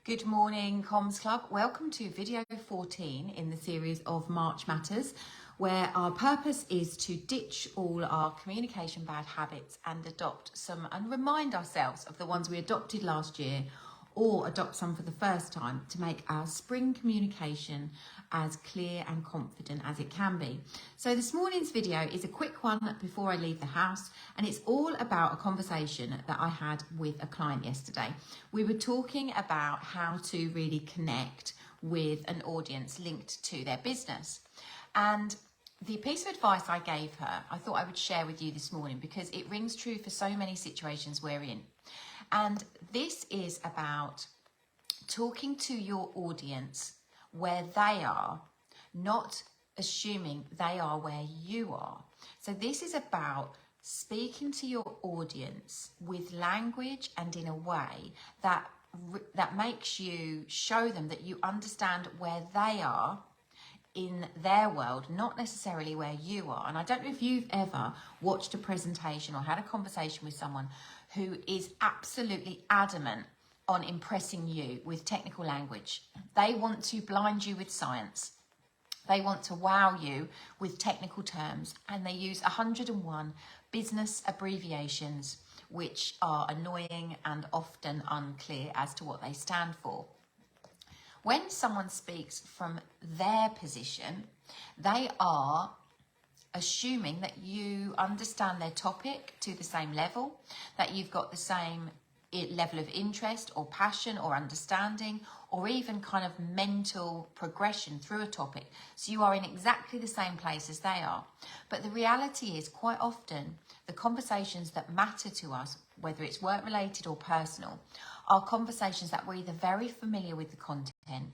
Good morning, Comms Club. Welcome to video 14 in the series of March Matters, where our purpose is to ditch all our communication bad habits and adopt some and remind ourselves of the ones we adopted last year or adopt some for the first time to make our spring communication as clear and confident as it can be. So this morning's video is a quick one before I leave the house, and it's all about a conversation that I had with a client yesterday. We were talking about how to really connect with an audience linked to their business. And the piece of advice I gave her, I thought I would share with you this morning because it rings true for so many situations we're in. And this is about talking to your audience where they are, not assuming they are where you are. So this is about speaking to your audience with language and in a way that makes you show them that you understand where they are in their world, not necessarily where you are. And I don't know if you've ever watched a presentation or had a conversation with someone who is absolutely adamant on impressing you with technical language. They want to blind you with science. They want to wow you with technical terms, and they use 101 business abbreviations which are annoying and often unclear as to what they stand for. When someone speaks from their position, they are assuming that you understand their topic to the same level, that you've got the same level of interest or passion or understanding or even kind of mental progression through a topic. So you are in exactly the same place as they are. But the reality is quite often the conversations that matter to us, whether it's work related or personal, are conversations that we're either very familiar with the content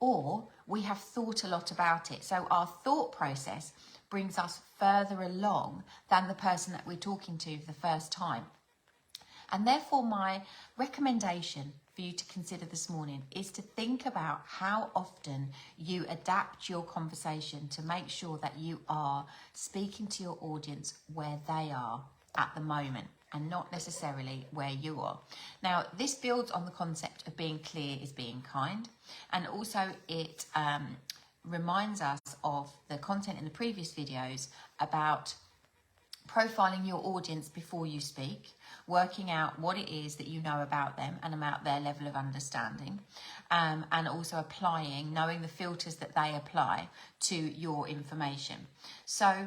or we have thought a lot about it. So our thought process brings us further along than the person that we're talking to for the first time. And therefore, my recommendation for you to consider this morning is to think about how often you adapt your conversation to make sure that you are speaking to your audience where they are at the moment and not necessarily where you are. Now, this builds on the concept of being clear is being kind, and also it reminds us of the content in the previous videos about profiling your audience before you speak, working out what it is that you know about them and about their level of understanding, and also applying, knowing the filters that they apply to your information. So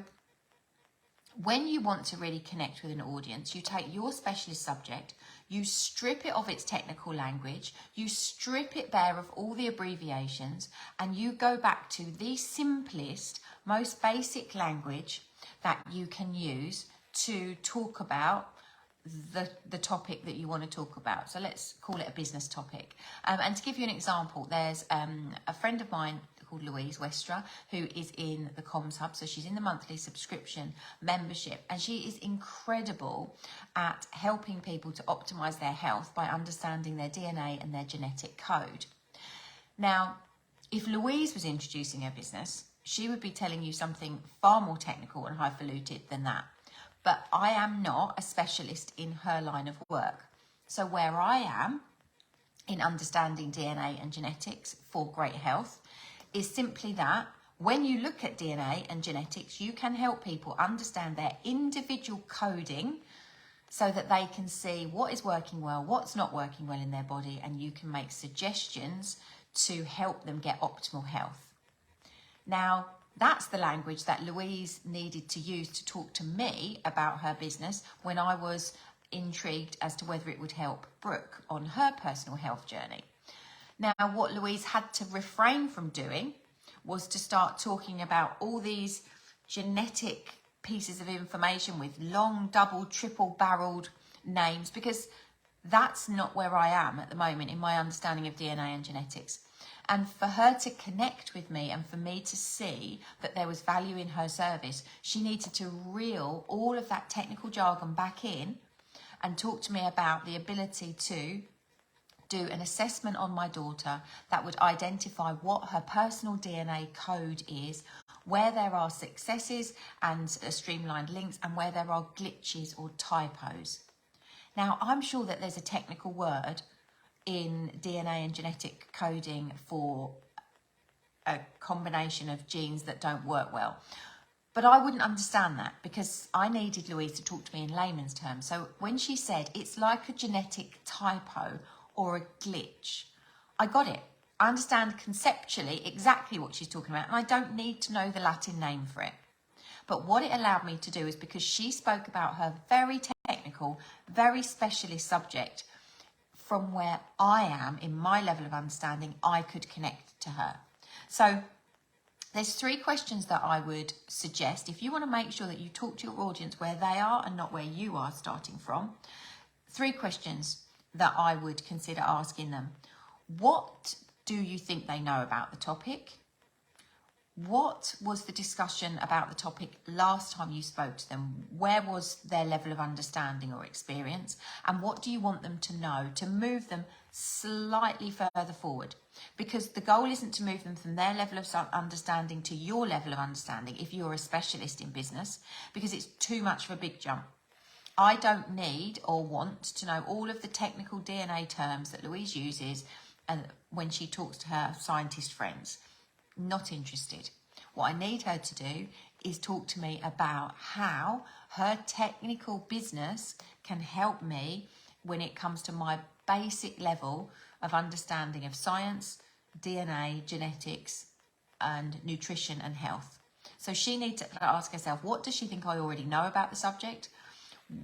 when you want to really connect with an audience, you take your specialist subject, you strip it of its technical language, you strip it bare of all the abbreviations, and you go back to the simplest, most basic language that you can use to talk about the topic that you want to talk about. So let's call it a business topic. And to give you an example, there's a friend of mine called Louise Westra, who is in the Comms Hub. So she's in the monthly subscription membership, and she is incredible at helping people to optimize their health by understanding their DNA and their genetic code. Now, if Louise was introducing her business, she would be telling you something far more technical and highfalutin than that. But I am not a specialist in her line of work. So where I am in understanding DNA and genetics for great health is simply that when you look at DNA and genetics, you can help people understand their individual coding so that they can see what is working well, what's not working well in their body, and you can make suggestions to help them get optimal health. Now, that's the language that Louise needed to use to talk to me about her business when I was intrigued as to whether it would help Brooke on her personal health journey. Now, what Louise had to refrain from doing was to start talking about all these genetic pieces of information with long, double, triple barreled names, because that's not where I am at the moment in my understanding of DNA and genetics. And for her to connect with me and for me to see that there was value in her service, she needed to reel all of that technical jargon back in and talk to me about the ability to do an assessment on my daughter that would identify what her personal DNA code is, where there are successes and streamlined links, and where there are glitches or typos. Now, I'm sure that there's a technical word in DNA and genetic coding for a combination of genes that don't work well. But I wouldn't understand that because I needed Louise to talk to me in layman's terms. So when she said it's like a genetic typo or a glitch, I got it. I understand conceptually exactly what she's talking about, and I don't need to know the Latin name for it. But what it allowed me to do is, because she spoke about her very technical, very specialist subject, from where I am in my level of understanding, I could connect to her. So there's 3 questions that I would suggest if you want to make sure that you talk to your audience where they are and not where you are starting from. 3 questions that I would consider asking them. What do you think they know about the topic? What was the discussion about the topic last time you spoke to them? Where was their level of understanding or experience? And what do you want them to know to move them slightly further forward? Because the goal isn't to move them from their level of understanding to your level of understanding if you're a specialist in business, because it's too much of a big jump. I don't need or want to know all of the technical DNA terms that Louise uses when she talks to her scientist friends. Not interested. What I need her to do is talk to me about how her technical business can help me when it comes to my basic level of understanding of science, DNA, genetics, and nutrition and health. So she needs to ask herself, what does she think I already know about the subject?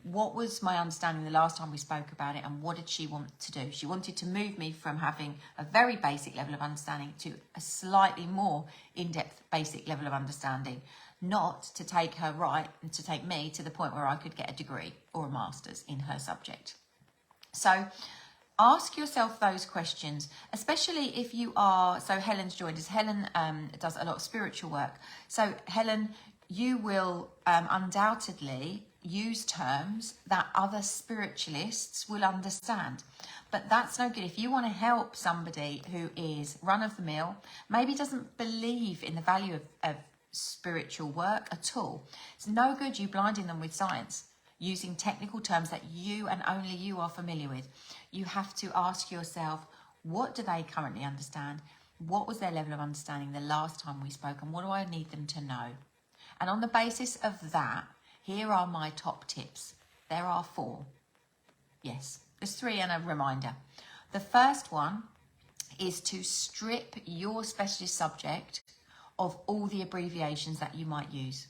What was my understanding the last time we spoke about it, and what did she want to do? She wanted to move me from having a very basic level of understanding to a slightly more in-depth basic level of understanding, not to take her right and to take me to the point where I could get a degree or a master's in her subject. So ask yourself those questions, especially if you are, so Helen's joined us. Helen does a lot of spiritual work. So Helen, you will undoubtedly use terms that other spiritualists will understand. But that's no good. If you want to help somebody who is run-of-the-mill, maybe doesn't believe in the value of spiritual work at all, it's no good you blinding them with science, using technical terms that you and only you are familiar with. You have to ask yourself, what do they currently understand? What was their level of understanding the last time we spoke? And what do I need them to know? And on the basis of that, here are my top tips. There are 4. Yes, there's 3 and a reminder. The first one is to strip your specialist subject of all the abbreviations that you might use.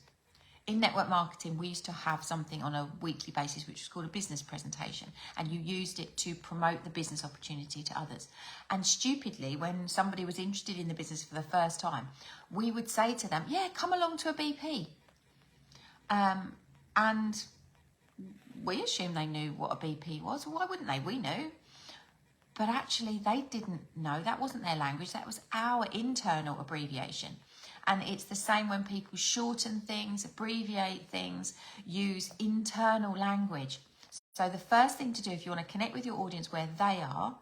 In network marketing, we used to have something on a weekly basis which was called a business presentation, and you used it to promote the business opportunity to others. And stupidly, when somebody was interested in the business for the first time, we would say to them, yeah, come along to a BP. And we assumed they knew what a BP was. Why wouldn't they? We knew. But actually, they didn't know. That wasn't their language. That was our internal abbreviation. And it's the same when people shorten things, abbreviate things, use internal language. So the first thing to do if you want to connect with your audience where they are,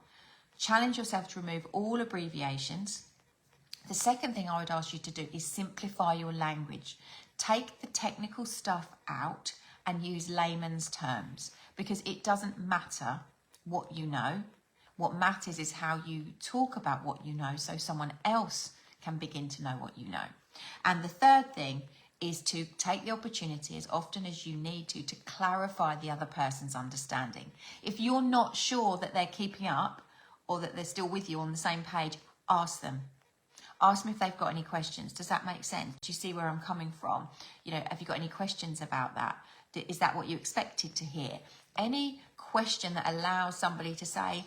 challenge yourself to remove all abbreviations. The second thing I would ask you to do is simplify your language. Take the technical stuff out and use layman's terms, because it doesn't matter what you know. What matters is how you talk about what you know so someone else can begin to know what you know. And the third thing is to take the opportunity as often as you need to clarify the other person's understanding. If you're not sure that they're keeping up or that they're still with you on the same page, ask them. Ask them if they've got any questions. Does that make sense? Do you see where I'm coming from? You know, have you got any questions about that? Is that what you expected to hear? Any question that allows somebody to say,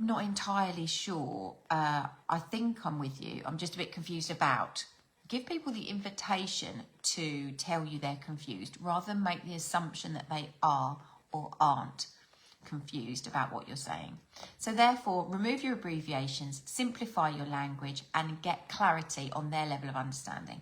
not entirely sure, I think I'm with you, I'm just a bit confused about. Give people the invitation to tell you they're confused rather than make the assumption that they are or aren't confused about what you're saying. So therefore, remove your abbreviations, simplify your language, and get clarity on their level of understanding.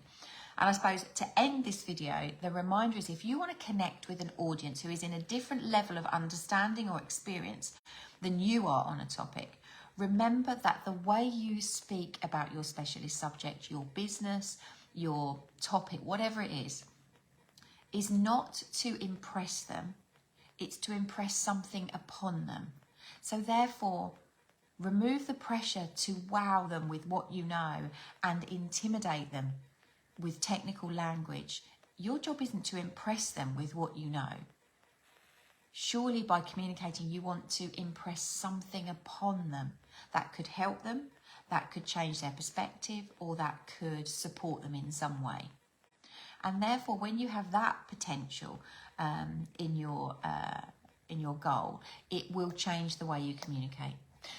And I suppose to end this video, the reminder is if you want to connect with an audience who is in a different level of understanding or experience than you are on a topic, remember that the way you speak about your specialist subject, your business, your topic, whatever it is not to impress them. It's to impress something upon them. So therefore, remove the pressure to wow them with what you know and intimidate them with technical language. Your job isn't to impress them with what you know. Surely by communicating, you want to impress something upon them that could help them, that could change their perspective, or that could support them in some way. And therefore, when you have that potential in your goal, it will change the way you communicate.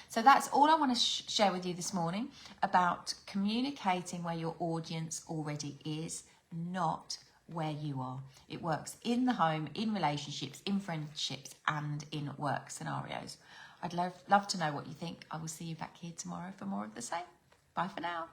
So that's all I want to share with you this morning about communicating where your audience already is, not where you are. It works in the home, in relationships, in friendships, and in work scenarios. I'd love to know what you think. I will see you back here tomorrow for more of the same. Bye for now.